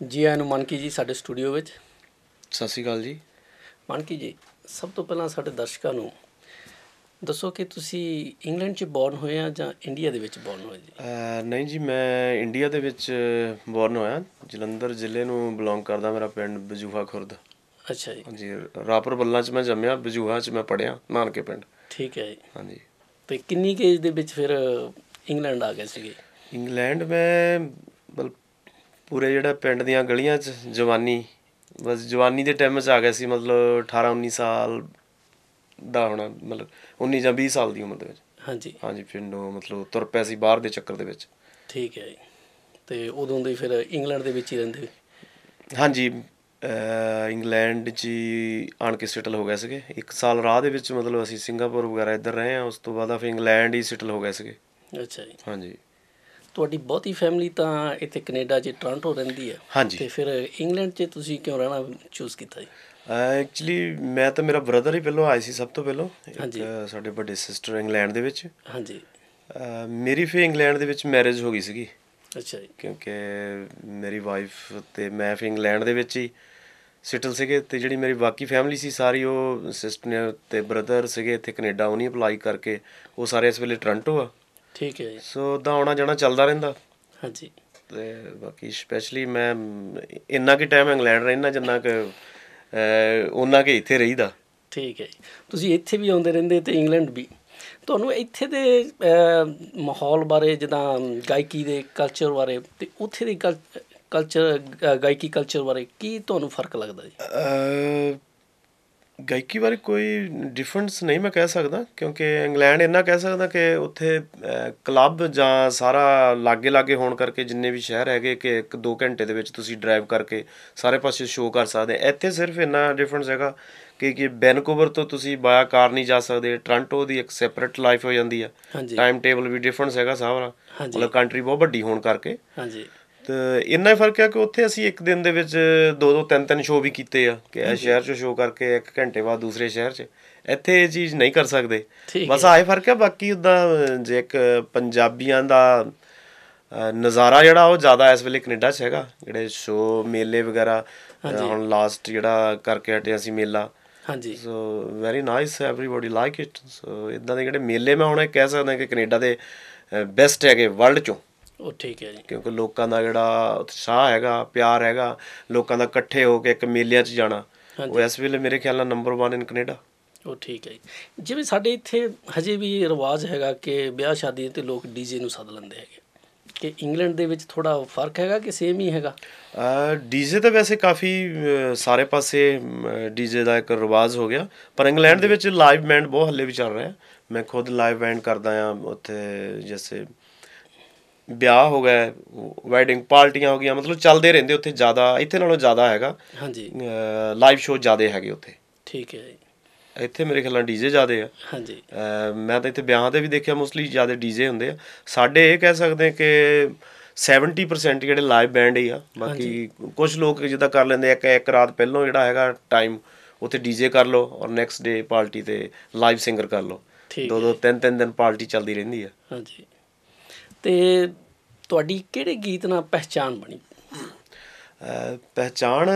ਜੀ ਆਇਆਂ ਨੂੰ ਮਾਨਕੀ ਜੀ ਸਾਡੇ ਸਟੂਡੀਓ ਵਿੱਚ। ਸਤਿ ਸ਼੍ਰੀ ਅਕਾਲ ਜੀ। ਮਾਨਕੀ ਜੀ, ਸਭ ਤੋਂ ਪਹਿਲਾਂ ਸਾਡੇ ਦਰਸ਼ਕਾਂ ਨੂੰ ਦੱਸੋ ਕਿ ਤੁਸੀਂ ਇੰਗਲੈਂਡ 'ਚ ਬੋਰਨ ਹੋਏ ਆ ਜਾਂ ਇੰਡੀਆ ਦੇ ਵਿੱਚ ਬੋਰਨ ਹੋਏ ਜੀ? ਨਹੀਂ ਜੀ, ਮੈਂ ਇੰਡੀਆ ਦੇ ਵਿੱਚ ਬੋਰਨ ਹੋਇਆ। ਜਲੰਧਰ ਜ਼ਿਲ੍ਹੇ ਨੂੰ ਬਿਲੋਂਗ ਕਰਦਾ। ਮੇਰਾ ਪਿੰਡ ਬਜੂਹਾ ਖੁਰਦ। ਅੱਛਾ ਜੀ। ਹਾਂਜੀ, ਰਾਪੁਰ ਬੱਲਾਂ 'ਚ ਮੈਂ ਜੰਮਿਆ, ਬਜੂਹਾ 'ਚ ਮੈਂ ਪੜ੍ਹਿਆ, ਨਾਨਕੇ ਪਿੰਡ। ਠੀਕ ਹੈ ਜੀ। ਹਾਂਜੀ। ਅਤੇ ਕਿੰਨੀ ਕੁ ਏਜ ਦੇ ਵਿੱਚ ਫਿਰ ਇੰਗਲੈਂਡ ਆ ਗਏ ਸੀਗੇ? ਇੰਗਲੈਂਡ ਮੈਂ ਮਤਲਬ ਪੂਰੇ ਜਿਹੜਾ ਪਿੰਡ ਦੀਆਂ ਗਲੀਆਂ 'ਚ ਜਵਾਨੀ ਦੇ ਟਾਈਮ 'ਚ ਆ ਗਿਆ ਸੀ। ਮਤਲਬ 18-19 ਸਾਲ ਦਾ ਹੋਣਾ, ਮਤਲਬ 19 ਜਾਂ 20 ਸਾਲ ਦੀ ਉਮਰ ਦੇ ਵਿੱਚ। ਹਾਂਜੀ ਹਾਂਜੀ, ਪਿੰਡੋਂ ਮਤਲਬ ਤੁਰ ਪਿਆ ਸੀ ਬਾਹਰ ਦੇ ਚੱਕਰ ਦੇ ਵਿੱਚ। ਠੀਕ ਹੈ ਜੀ। ਅਤੇ ਉਦੋਂ ਦੇ ਫਿਰ ਇੰਗਲੈਂਡ ਦੇ ਵਿੱਚ ਹੀ ਰਹਿੰਦੇ? ਹਾਂਜੀ, ਇੰਗਲੈਂਡ 'ਚ ਹੀ ਆਣ ਕੇ ਸੈਟਲ ਹੋ ਗਏ ਸੀਗੇ। 1 ਸਾਲ ਰਾਹ ਦੇ ਵਿੱਚ ਮਤਲਬ ਅਸੀਂ ਸਿੰਗਾਪੁਰ ਵਗੈਰਾ ਇੱਧਰ ਰਹੇ ਹਾਂ। ਉਸ ਤੋਂ ਬਾਅਦ ਫਿਰ ਇੰਗਲੈਂਡ ਹੀ ਸੈਟਲ ਹੋ ਗਏ ਸੀਗੇ। ਅੱਛਾ ਜੀ। ਹਾਂਜੀ। ਤੁਹਾਡੀ ਬਹੁਤੀ ਫੈਮਿਲੀ ਤਾਂ ਇੱਥੇ ਕੈਨੇਡਾ 'ਚ ਟੋਰਾਂਟੋ ਰਹਿੰਦੀ ਹੈ, ਹਾਂਜੀ। ਅਤੇ ਫਿਰ ਇੰਗਲੈਂਡ 'ਚ ਤੁਸੀਂ ਕਿਉਂ ਰਹਿਣਾ ਚੂਜ਼ ਕੀਤਾ ਜੀ? ਐਕਚੁਅਲੀ ਮੈਂ ਤਾਂ, ਮੇਰਾ ਬ੍ਰਦਰ ਹੀ ਪਹਿਲੋਂ ਆਏ ਸੀ ਸਭ ਤੋਂ ਪਹਿਲੋਂ। ਇੱਕ ਹਾਂਜੀ ਸਾਡੇ ਵੱਡੇ ਸਿਸਟਰ ਇੰਗਲੈਂਡ ਦੇ ਵਿੱਚ। ਹਾਂਜੀ। ਮੇਰੀ ਫਿਰ ਇੰਗਲੈਂਡ ਦੇ ਵਿੱਚ ਮੈਰਿਜ ਹੋ ਗਈ ਸੀਗੀ, ਅੱਛਾ ਜੀ। ਕਿਉਂਕਿ ਮੇਰੀ ਵਾਈਫ ਅਤੇ ਮੈਂ ਫਿਰ ਇੰਗਲੈਂਡ ਦੇ ਵਿੱਚ ਹੀ ਸੈਟਲ ਸੀਗੇ। ਅਤੇ ਜਿਹੜੀ ਮੇਰੀ ਬਾਕੀ ਫੈਮਿਲੀ ਸੀ ਸਾਰੀ, ਉਹ ਸਿਸਟਰ ਨੇ ਅਤੇ ਬ੍ਰਦਰ ਸੀਗੇ ਇੱਥੇ ਕੈਨੇਡਾ, ਉਹ ਨਹੀਂ ਅਪਲਾਈ ਕਰਕੇ। ਉਹ ਸਾਰੇ ਇਸ ਵੇਲੇ ਟੋਰਾਂਟੋ ਆ। ਠੀਕ ਹੈ ਜੀ। ਸੋ ਉੱਦਾਂ ਆਉਣਾ ਜਾਣਾ ਚੱਲਦਾ ਰਹਿੰਦਾ। ਹਾਂਜੀ। ਅਤੇ ਬਾਕੀ ਸਪੈਸ਼ਲੀ ਮੈਂ ਇੰਨਾ ਕੁ ਟਾਈਮ ਇੰਗਲੈਂਡ ਰਹਿੰਦਾ ਜਿੰਨਾ ਕੁ ਓਨਾ ਕੁ ਇੱਥੇ ਰਹੀਦਾ। ਠੀਕ ਹੈ ਜੀ। ਤੁਸੀਂ ਇੱਥੇ ਵੀ ਆਉਂਦੇ ਰਹਿੰਦੇ ਅਤੇ ਇੰਗਲੈਂਡ ਵੀ। ਤੁਹਾਨੂੰ ਇੱਥੇ ਦੇ ਮਾਹੌਲ ਬਾਰੇ, ਜਿੱਦਾਂ ਗਾਇਕੀ ਦੇ ਕਲਚਰ ਬਾਰੇ ਅਤੇ ਉੱਥੇ ਦੀ ਗਾਇਕੀ ਕਲਚਰ ਬਾਰੇ ਕੀ ਤੁਹਾਨੂੰ ਫ਼ਰਕ ਲੱਗਦਾ ਜੀ? ਗਾਇਕੀ ਬਾਰੇ ਕੋਈ ਡਿਫਰੈਂਸ ਨਹੀਂ ਮੈਂ ਕਹਿ ਸਕਦਾ, ਕਿਉਂਕਿ ਇੰਗਲੈਂਡ ਇੰਨਾ ਕਹਿ ਸਕਦਾ ਕਿ ਉੱਥੇ ਕਲੱਬ ਜਾਂ ਸਾਰਾ ਲਾਗੇ ਲਾਗੇ ਹੋਣ ਕਰਕੇ ਜਿੰਨੇ ਵੀ ਸ਼ਹਿਰ ਹੈਗੇ ਕਿ 1-2 ਘੰਟੇ ਦੇ ਵਿੱਚ ਤੁਸੀਂ ਡਰਾਈਵ ਕਰਕੇ ਸਾਰੇ ਪਾਸੇ ਸ਼ੋਅ ਕਰ ਸਕਦੇ। ਇੱਥੇ ਸਿਰਫ ਇੰਨਾ ਡਿਫਰੈਂਸ ਹੈਗਾ ਕਿ ਵੈਨਕੂਵਰ ਤੋਂ ਤੁਸੀਂ ਬਾਇਆ ਕਾਰ ਨਹੀਂ ਜਾ ਸਕਦੇ। ਟੋਰਾਂਟੋ ਦੀ ਇੱਕ ਸੈਪਰੇਟ ਲਾਈਫ ਹੋ ਜਾਂਦੀ ਆ। ਹਾਂਜੀ ਟਾਈਮ ਟੇਬਲ ਵੀ ਡਿਫਰੈਂਸ ਹੈਗਾ ਸਾਰਾ, ਹਾਂਜੀ ਮਤਲਬ ਕੰਟਰੀ ਬਹੁਤ ਵੱਡੀ ਹੋਣ ਕਰਕੇ। ਹਾਂਜੀ ਅਤੇ ਇੰਨਾ ਹੀ ਫਰਕ ਹੈ ਕਿ ਉੱਥੇ ਅਸੀਂ ਇੱਕ ਦਿਨ ਦੇ ਵਿੱਚ 2-2 3-3 ਸ਼ੋਅ ਵੀ ਕੀਤੇ ਆ, ਕਿ ਇਹ ਸ਼ਹਿਰ 'ਚ ਸ਼ੋਅ ਕਰਕੇ 1 ਘੰਟੇ ਬਾਅਦ ਦੂਸਰੇ ਸ਼ਹਿਰ 'ਚ। ਇੱਥੇ ਇਹ ਚੀਜ਼ ਨਹੀਂ ਕਰ ਸਕਦੇ। ਠੀਕ ਬਸ ਹੈ। ਆਹ ਹੀ ਫਰਕ ਹੈ। ਬਾਕੀ ਉੱਦਾਂ ਜੇ ਇੱਕ ਪੰਜਾਬੀਆਂ ਦਾ ਨਜ਼ਾਰਾ ਜਿਹੜਾ ਉਹ ਜ਼ਿਆਦਾ ਇਸ ਵੇਲੇ ਕੈਨੇਡਾ 'ਚ ਹੈਗਾ। ਜਿਹੜੇ ਸ਼ੋਅ ਮੇਲੇ ਵਗੈਰਾ, ਹਾਂਜੀ ਹੁਣ ਲਾਸਟ ਜਿਹੜਾ ਕਰਕੇ ਹਟੇ ਅਸੀਂ ਮੇਲਾ। ਹਾਂਜੀ। So very nice, everybody like it. So ਇੱਦਾਂ ਦੇ ਜਿਹੜੇ ਮੇਲੇ ਮੈਂ ਹੁਣ ਇਹ ਕਹਿ ਸਕਦਾ ਕਿ ਕੈਨੇਡਾ ਦੇ ਬੈਸਟ ਹੈਗੇ ਵਰਲਡ 'ਚੋਂ। ਉਹ ਠੀਕ ਹੈ ਜੀ। ਕਿਉਂਕਿ ਲੋਕਾਂ ਦਾ ਜਿਹੜਾ ਉਤਸ਼ਾਹ ਹੈਗਾ, ਪਿਆਰ ਹੈਗਾ, ਲੋਕਾਂ ਦਾ ਇਕੱਠੇ ਹੋ ਕੇ ਇੱਕ ਮੇਲਿਆਂ 'ਚ ਜਾਣਾ, ਉਹ ਹਾਂਜੀ ਇਸ ਵੇਲੇ ਮੇਰੇ ਖਿਆਲ ਨਾਲ ਨੰਬਰ 1 ਇਨ ਕੈਨੇਡਾ। ਉਹ ਠੀਕ ਹੈ ਜੀ। ਜਿਵੇਂ ਸਾਡੇ ਇੱਥੇ ਹਜੇ ਵੀ ਰਿਵਾਜ਼ ਹੈਗਾ ਕਿ ਵਿਆਹ ਸ਼ਾਦੀ 'ਤੇ ਲੋਕ ਡੀਜੇ ਨੂੰ ਸੱਦ ਲੈਂਦੇ ਹੈਗੇ, ਕਿ ਇੰਗਲੈਂਡ ਦੇ ਵਿੱਚ ਥੋੜ੍ਹਾ ਫਰਕ ਹੈਗਾ ਕਿ ਸੇਮ ਹੀ ਹੈਗਾ? ਡੀਜੇ ਤਾਂ ਵੈਸੇ ਕਾਫੀ ਸਾਰੇ ਪਾਸੇ ਡੀਜੇ ਦਾ ਇੱਕ ਰਿਵਾਜ਼ ਹੋ ਗਿਆ, ਪਰ ਇੰਗਲੈਂਡ ਦੇ ਵਿੱਚ ਲਾਈਵ ਬੈਂਡ ਬਹੁਤ ਹਾਲੇ ਵੀ ਚੱਲ ਰਿਹਾ। ਮੈਂ ਖੁਦ ਲਾਈਵ ਬੈਂਡ ਕਰਦਾ ਹਾਂ ਉੱਥੇ। ਜੈਸੇ ਵਿਆਹ ਹੋ ਗਏ, ਵੈਡਿੰਗ ਪਾਰਟੀਆਂ ਹੋ ਗਈਆਂ, ਮਤਲਬ ਚੱਲਦੇ ਰਹਿੰਦੇ ਉੱਥੇ। ਜ਼ਿਆਦਾ ਇੱਥੇ ਨਾਲੋਂ ਜ਼ਿਆਦਾ ਹੈਗਾ, ਹਾਂਜੀ ਲਾਈਵ ਸ਼ੋਅ ਜ਼ਿਆਦਾ ਹੈਗੇ ਉੱਥੇ। ਠੀਕ ਹੈ ਜੀ। ਇੱਥੇ ਮੇਰੇ ਖਿਆਲ ਨਾਲ ਡੀਜੇ ਜ਼ਿਆਦੇ ਆ। ਹਾਂਜੀ ਮੈਂ ਤਾਂ ਇੱਥੇ ਵਿਆਹਾਂ 'ਤੇ ਵੀ ਦੇਖਿਆ ਮੋਸਟਲੀ ਜ਼ਿਆਦਾ ਡੀਜੇ ਹੁੰਦੇ ਆ। ਸਾਡੇ ਇਹ ਕਹਿ ਸਕਦੇ ਕਿ 70% ਜਿਹੜੇ ਲਾਈਵ ਬੈਂਡ ਹੀ ਆ। ਹਾਂਜੀ ਬਾਕੀ ਕੁਛ ਲੋਕ ਜਿੱਦਾਂ ਕਰ ਲੈਂਦੇ ਇੱਕ ਰਾਤ ਪਹਿਲੋਂ ਜਿਹੜਾ ਹੈਗਾ ਟਾਈਮ, ਉੱਥੇ ਡੀਜੇ ਕਰ ਲਓ ਔਰ ਨੈਕਸਟ ਡੇ ਪਾਰਟੀ 'ਤੇ ਲਾਈਵ ਸਿੰਗਰ ਕਰ ਲਓ। ਠੀਕ ਹੈ 2-2 ਜੀ। 3-3 ਦਿਨ ਪਾਰਟੀ ਚੱਲਦੀ ਰਹਿੰਦੀ ਆ। ਹਾਂਜੀ। ਅਤੇ ਤੁਹਾਡੀ ਕਿਹੜੇ ਗੀਤ ਨਾਲ ਪਹਿਚਾਣ ਬਣੀ? ਪਹਿਚਾਣ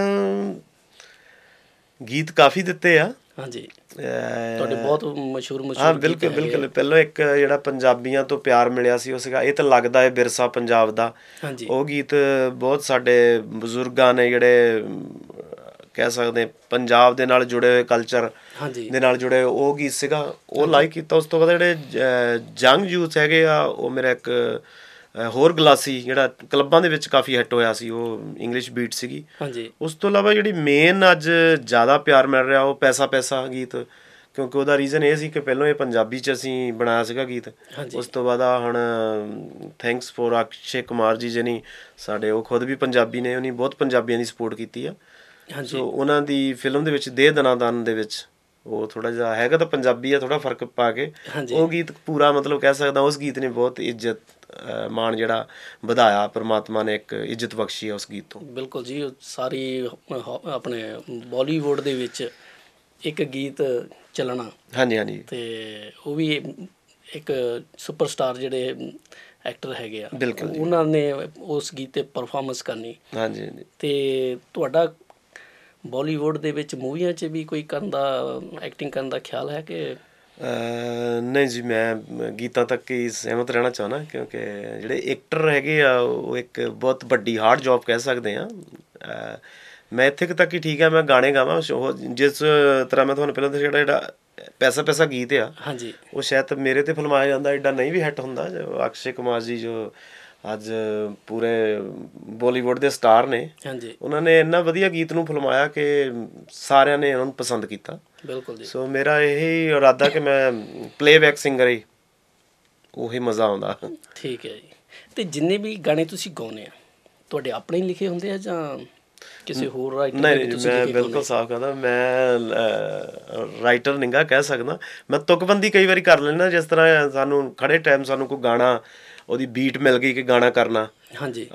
ਗੀਤ ਕਾਫੀ ਦਿੱਤੇ ਆ। ਹਾਂਜੀ। ਤੁਹਾਡੇ ਬਹੁਤ ਮਸ਼ਹੂਰ ਹਾਂ, ਗੀਤ ਬਿਲਕੁਲ ਹੈਗੇ ਆ। ਬਿਲਕੁਲ। ਪਹਿਲਾਂ ਇੱਕ ਜਿਹੜਾ ਪੰਜਾਬੀਆਂ ਤੋਂ ਪਿਆਰ ਮਿਲਿਆ ਸੀ ਉਹ ਸੀਗਾ ਇਹ ਤਾਂ ਲੱਗਦਾ ਹੈ ਵਿਰਸਾ ਪੰਜਾਬ ਦਾ। ਹਾਂਜੀ ਉਹ ਗੀਤ ਬਹੁਤ ਸਾਡੇ ਬਜ਼ੁਰਗਾਂ ਨੇ ਜਿਹੜੇ ਕਹਿ ਸਕਦੇ ਪੰਜਾਬ ਦੇ ਨਾਲ ਜੁੜੇ ਹੋਏ, ਕਲਚਰ ਹਾਂਜੀ ਦੇ ਨਾਲ ਜੁੜੇ, ਉਹ ਗੀਤ ਸੀਗਾ, ਉਹ ਹਾਂਜੀ ਲਾਈਕ ਕੀਤਾ। ਉਸ ਤੋਂ ਬਾਅਦ ਜਿਹੜੇ ਯੰਗ ਯੂਥ ਹੈਗੇ ਆ, ਉਹ ਮੇਰਾ ਇੱਕ ਹੋਰ ਗਲਾਸੀ ਜਿਹੜਾ ਕਲੱਬਾਂ ਦੇ ਵਿੱਚ ਕਾਫੀ ਹਿੱਟ ਹੋਇਆ ਸੀ, ਉਹ ਇੰਗਲਿਸ਼ ਬੀਟ ਸੀਗੀ। ਹਾਂਜੀ ਉਸ ਤੋਂ ਇਲਾਵਾ ਜਿਹੜੀ ਮੇਨ ਅੱਜ ਜ਼ਿਆਦਾ ਪਿਆਰ ਮਿਲ ਰਿਹਾ ਉਹ ਪੈਸਾ ਪੈਸਾ ਗੀਤ, ਕਿਉਂਕਿ ਉਹਦਾ ਰੀਜ਼ਨ ਇਹ ਸੀ ਕਿ ਪਹਿਲਾਂ ਇਹ ਪੰਜਾਬੀ 'ਚ ਅਸੀਂ ਬਣਾਇਆ ਸੀਗਾ ਗੀਤ। ਹਾਂਜੀ ਉਸ ਤੋਂ ਬਾਅਦ ਆ ਹੁਣ ਥੈਂਕਸ ਫੋਰ ਅਕਸ਼ੇ ਕੁਮਾਰ ਜੀ ਜਿਹਨੀ ਸਾਡੇ, ਉਹ ਖੁਦ ਵੀ ਪੰਜਾਬੀ ਨੇ, ਉਹਨੇ ਬਹੁਤ ਪੰਜਾਬੀਆਂ ਦੀ ਸਪੋਰਟ ਕੀਤੀ ਆ। ਹਾਂਜੀ ਸੋ ਉਹਨਾਂ ਦੀ ਫਿਲਮ ਦੇ ਵਿੱਚ ਦੇ ਦਨਾ ਦਨ ਦੇ ਵਿੱਚ ਉਹ ਥੋੜ੍ਹਾ ਜਿਹਾ ਹੈਗਾ ਤਾਂ ਪੰਜਾਬੀ ਆ, ਥੋੜ੍ਹਾ ਫਰਕ ਪਾ ਕੇ ਹਾਂਜੀ ਉਹ ਗੀਤ ਪੂਰਾ, ਮਤਲਬ ਕਹਿ ਸਕਦਾ ਉਸ ਗੀਤ ਨੇ ਬਹੁਤ ਇੱਜ਼ਤ ਮਾਣ ਜਿਹੜਾ ਵਧਾਇਆ। ਪਰਮਾਤਮਾ ਨੇ ਇੱਕ ਇੱਜ਼ਤ ਬਖਸ਼ੀ ਆ ਉਸ ਗੀਤ ਤੋਂ। ਬਿਲਕੁਲ ਜੀ। ਸਾਰੀ ਆਪਣੇ ਬਾਲੀਵੁੱਡ ਦੇ ਵਿੱਚ ਇੱਕ ਗੀਤ ਚੱਲਣਾ, ਹਾਂਜੀ ਹਾਂਜੀ। ਅਤੇ ਉਹ ਵੀ ਇੱਕ ਸੁਪਰਸਟਾਰ ਜਿਹੜੇ ਐਕਟਰ ਹੈਗੇ ਆ, ਬਿਲਕੁਲ ਜੀ। ਉਹਨਾਂ ਨੇ ਉਸ ਗੀਤ 'ਤੇ ਪਰਫਾਰਮੈਂਸ ਕਰਨੀ। ਹਾਂਜੀ ਹਾਂਜੀ। ਅਤੇ ਤੁਹਾਡਾ ਬਾਲੀਵੁੱਡ ਦੇ ਵਿੱਚ ਮੂਵੀਆਂ 'ਚ ਵੀ ਕੋਈ ਕਰਨ ਦਾ, ਐਕਟਿੰਗ ਕਰਨ ਦਾ ਖਿਆਲ ਹੈ ਕਿ? ਨਹੀਂ ਜੀ, ਮੈਂ ਗੀਤਾਂ ਤੱਕ ਹੀ ਸਹਿਮਤ ਰਹਿਣਾ ਚਾਹੁੰਦਾ, ਕਿਉਂਕਿ ਜਿਹੜੇ ਐਕਟਰ ਹੈਗੇ ਆ ਉਹ ਇੱਕ ਬਹੁਤ ਵੱਡੀ ਹਾਰਡ ਜੋਬ ਕਹਿ ਸਕਦੇ ਹਾਂ। ਮੈਂ ਇੱਥੇ ਕੁ ਤੱਕ ਹੀ ਠੀਕ ਹੈ, ਮੈਂ ਗਾਣੇ ਗਾਵਾਂ। ਜਿਸ ਤਰ੍ਹਾਂ ਮੈਂ ਤੁਹਾਨੂੰ ਪਹਿਲਾਂ ਦੱਸਿਆ, ਜਿਹੜਾ ਪੈਸਾ ਪੈਸਾ ਗੀਤ ਆ, ਹਾਂਜੀ, ਉਹ ਸ਼ਾਇਦ ਮੇਰੇ 'ਤੇ ਫਿਲਮਾਇਆ ਜਾਂਦਾ ਐਡਾ ਨਹੀਂ ਵੀ ਹਿੱਟ ਹੁੰਦਾ। ਜੋ ਅਕਸ਼ੇ ਕੁਮਾਰ ਜੀ ਜੋ ਅੱਜ ਪੂਰੇ ਬੋਲੀਵੁੱਡ ਦੇ ਸਟਾਰ ਨੇ, ਹਾਂਜੀ, ਉਹਨਾਂ ਨੇ ਇੰਨਾ ਵਧੀਆ ਗੀਤ ਨੂੰ ਫਿਲਮਾਇਆ ਕਿ ਸਾਰਿਆਂ ਨੇ ਉਹਨਾਂ ਨੂੰ ਪਸੰਦ ਕੀਤਾ। ਬਿਲਕੁਲ ਜੀ। ਸੋ ਮੇਰਾ ਇਹੀ ਇਰਾਦਾ ਕਿ ਮੈਂ ਪਲੇਬੈਕ ਸਿੰਗਰ ਹੀ, ਉਹੀ ਮਜ਼ਾ ਆਉਂਦਾ। ਠੀਕ ਹੈ ਜੀ। ਅਤੇ ਜਿੰਨੇ ਵੀ ਗਾਣੇ ਤੁਸੀਂ ਗਾਉਂਦੇ ਆ, ਤੁਹਾਡੇ ਆਪਣੇ ਹੀ ਲਿਖੇ ਹੁੰਦੇ ਆ ਜਾਂ ਕਿਸੇ ਹੋਰ ਰਾਈਟਰ ਦੇ ਨਹੀਂ ਵੀ ਨਹੀਂ, ਤੁਸੀਂ ਮੈਂ ਲਿਖੇ ਬਿਲਕੁਲ ਗਾਉਂਦੇ? ਸਾਫ਼ ਕਹਿੰਦਾ, ਮੈਂ ਰਾਈਟਰ ਨੀਗਾ ਕਹਿ ਸਕਦਾ। ਮੈਂ ਤੁਕਬੰਦੀ ਕਈ ਵਾਰੀ ਕਰ ਲੈਂਦਾ, ਜਿਸ ਤਰ੍ਹਾਂ ਸਾਨੂੰ ਖੜੇ ਟਾਈਮ ਸਾਨੂੰ ਕੋਈ ਗਾਣਾ, ਉਹਦੀ ਬੀਟ ਮਿਲ ਗਈ ਕਿ ਗਾਣਾ ਕਰਨਾ। ਹਾਂਜੀ,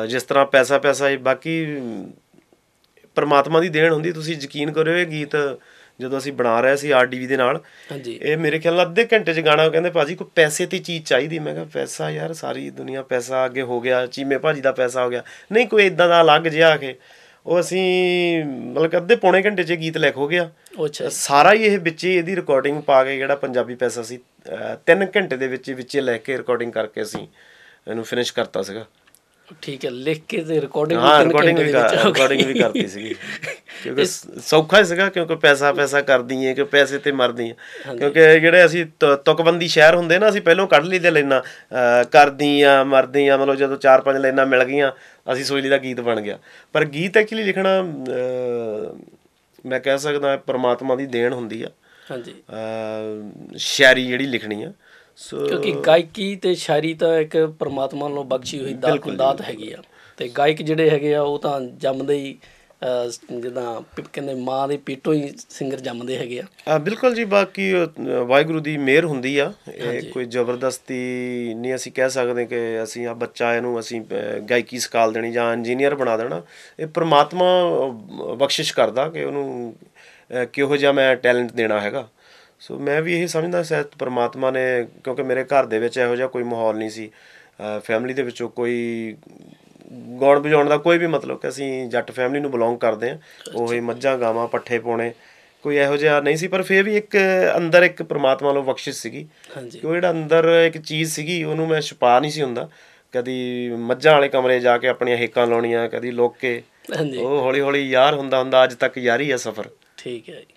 ਜਿਸ ਤਰ੍ਹਾਂ ਪੈਸਾ ਪੈਸਾ, ਬਾਕੀ ਪਰਮਾਤਮਾ ਦੀ ਦੇਣ ਹੁੰਦੀ। ਤੁਸੀਂ ਯਕੀਨ ਕਰਿਓ, ਇਹ ਗੀਤ ਜਦੋਂ ਅਸੀਂ ਬਣਾ ਰਹੇ ਸੀ RDV ਦੇ ਨਾਲ, ਹਾਂਜੀ, ਇਹ ਮੇਰੇ ਖਿਆਲ ਨਾਲ ਅੱਧੇ ਘੰਟੇ 'ਚ ਗਾਣਾ। ਕਹਿੰਦੇ ਭਾਜੀ ਕੋਈ ਪੈਸੇ 'ਤੇ ਚੀਜ਼ ਚਾਹੀਦੀ। ਮੈਂ ਕਿਹਾ ਪੈਸਾ ਯਾਰ, ਸਾਰੀ ਦੁਨੀਆ ਪੈਸਾ ਅੱਗੇ ਹੋ ਗਿਆ, ਚੀਮੇ ਭਾਜੀ ਦਾ ਪੈਸਾ ਹੋ ਗਿਆ, ਨਹੀਂ ਕੋਈ ਇੱਦਾਂ ਦਾ ਅਲੱਗ ਜਿਹਾ ਆ ਕੇ ਉਹ ਅਸੀਂ ਮਤਲਬ ਕਿ ਅੱਧੇ ਪੌਣੇ ਘੰਟੇ 'ਚ ਗੀਤ ਲਿਖ ਹੋ ਗਿਆ ਅੱਛਾ ਜੀ, ਸਾਰਾ ਹੀ। ਇਹ ਵਿੱਚ ਹੀ ਇਹਦੀ ਰਿਕਾਰਡਿੰਗ ਪਾ ਕੇ, ਜਿਹੜਾ ਪੰਜਾਬੀ ਪੈਸਾ ਸੀ, 3 ਘੰਟੇ ਦੇ ਵਿੱਚ ਲੈ ਕੇ ਰਿਕਾਰਡਿੰਗ ਕਰਕੇ ਅਸੀਂ ਇਹਨੂੰ ਫਿਨਿਸ਼ ਕਰਤਾ ਸੀਗਾ। ਠੀਕ ਹੈ। ਲਿਖ ਕੇ ਅਤੇ ਰਿਕਾਰਡਿੰਗ ਵੀ ਹਾਂ, 3 ਘੰਟੇ ਦੇ ਵਿੱਚ ਹੋ ਰਿਕਾਰਡਿੰਗ ਵੀ ਗਈ। ਕਰਤੀ ਸੀਗੀ, ਕਿਉਂਕਿ ਸੌਖਾ ਹੀ ਸੀਗਾ, ਕਿਉਂਕਿ ਪੈਸਾ ਪੈਸਾ ਕਰਦੀ ਹੈ ਕਿ ਪੈਸੇ 'ਤੇ ਮਰਦੀ ਹੈ। ਕਿਉਂਕਿ ਜਿਹੜੇ ਅਸੀਂ ਤੁਕਬੰਦੀ ਸ਼ਹਿਰ ਹੁੰਦੇ ਨਾ, ਅਸੀਂ ਪਹਿਲਾਂ ਕੱਢ ਲਈ ਦੇ ਲਾਈਨਾਂ, ਕਰਦੀ ਆ ਮਰਦੀ ਆ, ਮਤਲਬ ਜਦੋਂ 4-5 ਲਾਈਨਾਂ ਮਿਲ ਗਈਆਂ ਅਸੀਂ ਸੋਚ ਲਈ ਦਾ ਗੀਤ ਬਣ ਗਿਆ। ਪਰ ਗੀਤ ਐਕਚੁਅਲੀ ਲਿਖਣਾ, ਮੈਂ ਕਹਿ ਸਕਦਾ ਪਰਮਾਤਮਾ ਦੀ ਦੇਣ ਹੁੰਦੀ ਆ। ਹਾਂਜੀ, ਸ਼ਾਇਰੀ ਜਿਹੜੀ ਲਿਖਣੀ ਆ, ਸੋ ਕਿਉਂਕਿ ਗਾਇਕੀ ਅਤੇ ਸ਼ਾਇਰੀ ਤਾਂ ਇੱਕ ਪਰਮਾਤਮਾ ਵੱਲੋਂ ਬਖਸ਼ੀ ਹੋਈ ਦਾਤ ਹੈਗੀ ਆ। ਅਤੇ ਗਾਇਕ ਜਿਹੜੇ ਹੈਗੇ ਆ, ਉਹ ਤਾਂ ਜੰਮਦੇ ਹੀ ਜਿੱਦਾਂ ਕਹਿੰਦੇ ਮਾਂ ਦੇ ਪੇਟੋਂ ਹੀ ਸਿੰਗਰ ਜੰਮਦੇ ਹੈਗੇ ਆ। ਬਿਲਕੁਲ ਜੀ। ਬਾਕੀ ਵਾਹਿਗੁਰੂ ਦੀ ਮਿਹਰ ਹੁੰਦੀ ਆ, ਇਹ ਹਾਂਜੀ, ਕੋਈ ਜ਼ਬਰਦਸਤੀ ਨਹੀਂ ਅਸੀਂ ਕਹਿ ਸਕਦੇ ਕਿ ਅਸੀਂ ਆ ਬੱਚਾ ਇਹਨੂੰ ਅਸੀਂ ਗਾਇਕੀ ਸਿਖਾ ਦੇਣੀ ਜਾਂ ਇੰਜੀਨੀਅਰ ਬਣਾ ਦੇਣਾ। ਇਹ ਪਰਮਾਤਮਾ ਬਖਸ਼ਿਸ਼ ਕਰਦਾ ਕਿ ਉਹਨੂੰ ਕਿਹੋ ਜਿਹਾ ਮੈਂ ਟੈਲੈਂਟ ਦੇਣਾ ਹੈਗਾ। ਸੋ ਮੈਂ ਵੀ ਇਹ ਸਮਝਦਾ ਸ਼ਾਇਦ ਪਰਮਾਤਮਾ ਨੇ, ਕਿਉਂਕਿ ਮੇਰੇ ਘਰ ਦੇ ਵਿੱਚ ਇਹੋ ਜਿਹਾ ਕੋਈ ਮਾਹੌਲ ਨਹੀਂ ਸੀ, ਫੈਮਿਲੀ ਦੇ ਵਿੱਚੋਂ ਕੋਈ ਗਾਉਣ ਵਜਾਉਣ ਦਾ ਕੋਈ ਵੀ, ਮਤਲਬ ਕਿ ਅਸੀਂ ਜੱਟ ਫੈਮਿਲੀ ਨੂੰ ਬਿਲੋਂਗ ਕਰਦੇ ਹਾਂ। ਉਹੀ ਮੱਝਾਂ ਗਾਵਾਂ ਪੱਠੇ ਪਾਉਣੇ, ਕੋਈ ਇਹੋ ਜਿਹਾ ਨਹੀਂ ਸੀ। ਪਰ ਫਿਰ ਵੀ ਇੱਕ ਅੰਦਰ ਇੱਕ ਪਰਮਾਤਮਾ ਵੱਲੋਂ ਬਖਸ਼ਿਸ਼ ਸੀਗੀ, ਹਾਂਜੀ, ਕਿ ਉਹ ਜਿਹੜਾ ਅੰਦਰ ਇੱਕ ਚੀਜ਼ ਸੀਗੀ ਉਹਨੂੰ ਮੈਂ ਛੁਪਾ ਨਹੀਂ ਸੀ ਹੁੰਦਾ। ਕਦੀ ਮੱਝਾਂ ਵਾਲੇ ਕਮਰੇ ਜਾ ਕੇ ਆਪਣੀਆਂ ਹੇਕਾਂ ਲਾਉਣੀਆਂ, ਕਦੀ ਲੁੱਕ ਕੇ, ਹਾਂਜੀ, ਉਹ ਹੌਲੀ ਹੌਲੀ ਯਾਰ ਹੁੰਦਾ ਹੁੰਦਾ ਅੱਜ ਤੱਕ ਯਾਰੀ ਆ ਸਫ਼ਰ। ਠੀਕ ਹੈ ਜੀ।